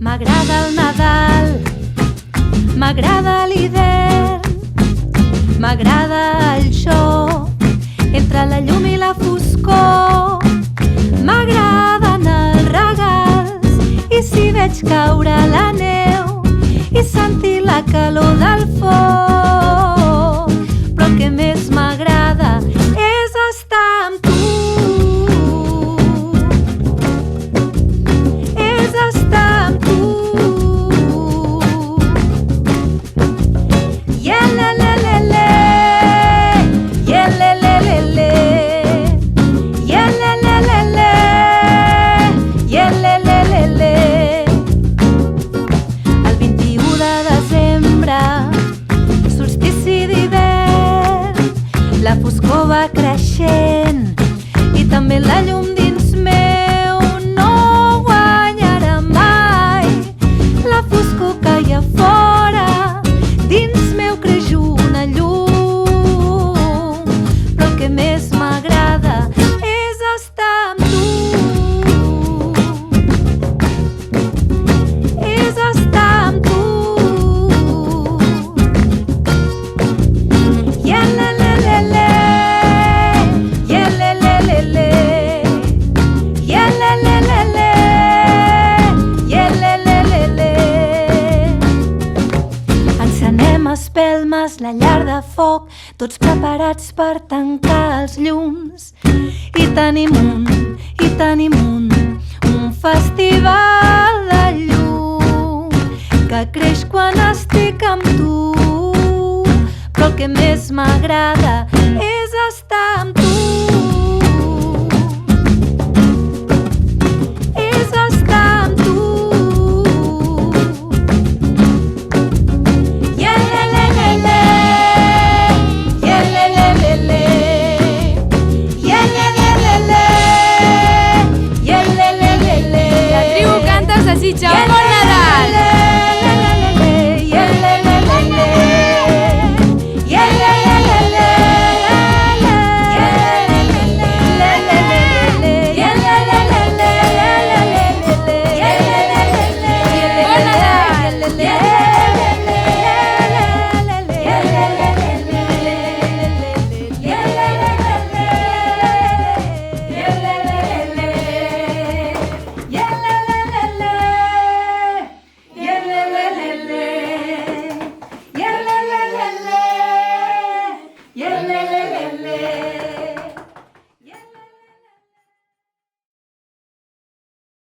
M'agrada el Nadal, m'agrada l'hivern, m'agrada el joc entre la llum i la foscor. M'agraden els regals i si veig caure la neu i sentir la calor del foc. Però el que més m'agrada és estar amb tu. És estar amb tu. Yelelelele, yelelelele, yelelelele, yelelelele. El 21 de desembre, solstici d'hivern, la foscor va creixent i també la llum dins meu no guanyarà mai. La foscor que hi ha fora dins meu creix una llum, però el que més m'agrada és estar amb tu. És estar amb tu. Yelelelele, yelelelele, yelelelele, yelelelele. Encenem espelmes la llar de foc, tots preparats per tancar els llums. I tenim un festival de llum que creix quan estic amb tu. Però el que més m'agrada és estar amb